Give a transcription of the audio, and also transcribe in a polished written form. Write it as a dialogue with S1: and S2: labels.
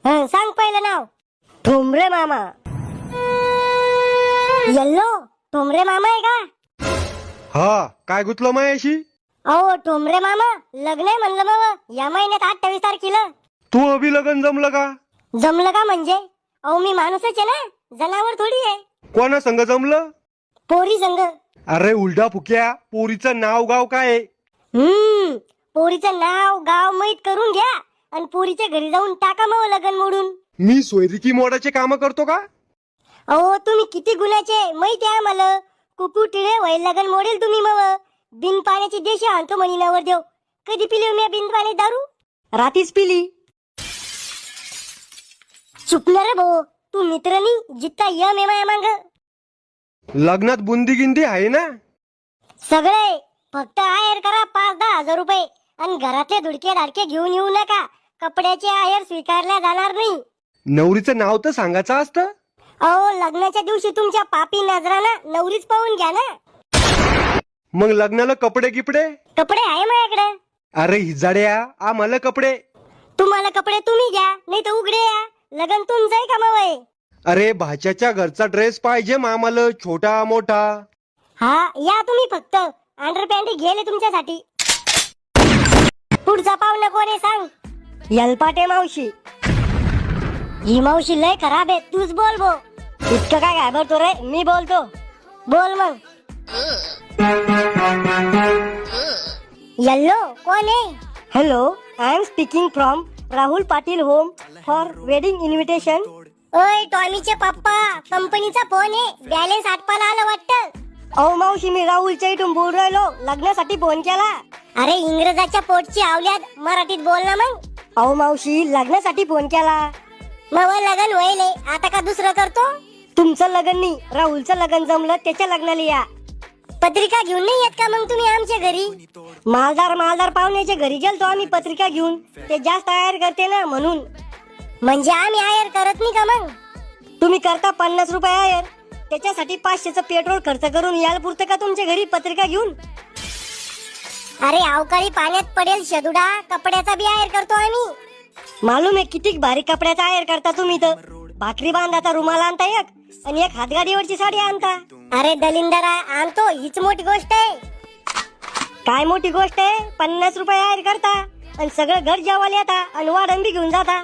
S1: सांग पहिलं नाव. ठोंबरे मामा. येल्लो ठोंबरे मामा आहे का?
S2: हा, काय गुतलं मायाशी?
S1: अहो ठोंबरे मामा, लग्न आहे म्हणलं मग या महिन्यात 28 तारखेला.
S2: तू अभि लगन जमलं का?
S1: जमलं का म्हणजे? अहो मी माणूसच आहे ना, जनावर थोडी आहे.
S2: कोणा संग जमलं?
S1: पोरी संग.
S2: अरे उलटा फुक्या, पोरीचं नाव गाव काय आहे?
S1: पोरीचं नाव गाव माहित करून घ्या आणि पोरीच्या घरी जाऊन टाका मग लग्न मोडून.
S2: मी सोयरिकी मोडाचे काम करतो का?
S1: अहो तुम्ही किती गुन्ह्याचे माहिती आहे मला. कुकू टिळे वय लग्न मोडेल तुम्ही मग. बिन पाण्याची देशी आणतो म्हणी नवर देव. कधी पिली मी बिन पाणी दारू? रातीच पिली. चुकणार रे भाऊ, तू मित्रनी जित्ता यम आहे माया मांग.
S2: लग्नात बुंदी गिंदी आहे ना?
S1: सगळे फक्त आहेर करा 5-10 हजार रुपये आणि घरातले धुडके धाडके घेऊन येऊ नका. कपड्याचे आहेर स्वीकारल्या जाणार नाही.
S2: नवरीचं नाव तर सांगायचं असतं.
S1: अहो लग्नाच्या दिवशी तुमच्या पापी नजरानं नवरीच पाहून घ्या ना.
S2: मग लग्नाला कपडे गिपडे?
S1: कपडे आहे माझ्याकडे.
S2: अरे हिजाड्या, आम्हाला कपडे.
S1: तुम्हाला कपडे तुम्ही घ्या, नाही तर उघडे या. लग्न तुमचं आहे का मग?
S2: अरे भाच्याच्या घरचा ड्रेस पाहिजे मामाला, छोटा मोठा.
S1: हा या तुम्ही फक्त. अंडरपॅन्ट घेले तुमच्यासाठी. पुढचा पाहुणा कोण आहे सांग? यलपाटे मावशी. ही मावशी लय खराब आहे, तूच बोल भो. इतकं काय घाबरतो रे? मी बोलतो. बोल मग. येल्लो कोण आहे? Hello, I am speaking from Rahul Patil home for wedding invitation. ओय टॉमीचे पप्पा, कंपनीचा फोन आहे. बॅलन्स आटपाला आलं वाटतं. अहो मावशी, मी राहुलच्या इथून बोल राहिलो. लग्नासाठी फोन केला. अरे इंग्रजाच्या पोटची आवल्यात, मराठीत बोल ना मग. अहो मावशी, लग्नासाठी फोन केला. मग लग्न व्हायले, आता का दुसरं करतो? तुमचं लग्न नाही, राहुलचं लग्न जमलं, त्याच्या लग्नाला या. पत्रिका घेऊन नाही येत का मग तुम्ही आमच्या घरी? मालदार पाहुण्याच्या घरी गेलतो आम्ही पत्रिका घेऊन. ते जास्त आयर करते ना म्हणून. म्हणजे आम्ही आयर करत नाही का मग? तुम्ही करता 50 रुपये आयर. त्याच्यासाठी 500चं पेट्रोल खर्च करून यायला पुरतं का तुमच्या घरी पत्रिका घेऊन? अरे अवकाळी पाण्यात पडेल शदुडा, कपड्याचा बी आयर करतो आम्ही. मालूम आहे किती भारी कपड्याचा आयर करता तुम्ही. तर भाकरी बांधाचा रुमाल आणता एक आणि एक हातगाडीवरची साडी आणता. अरे दलिंदरा, आणतो हीच मोठी गोष्ट आहे. काय मोठी गोष्ट आहे? 50 रुपये आयर करता आणि सगळं घर जेवायला येता आणि वाढण बी घेऊन जाता.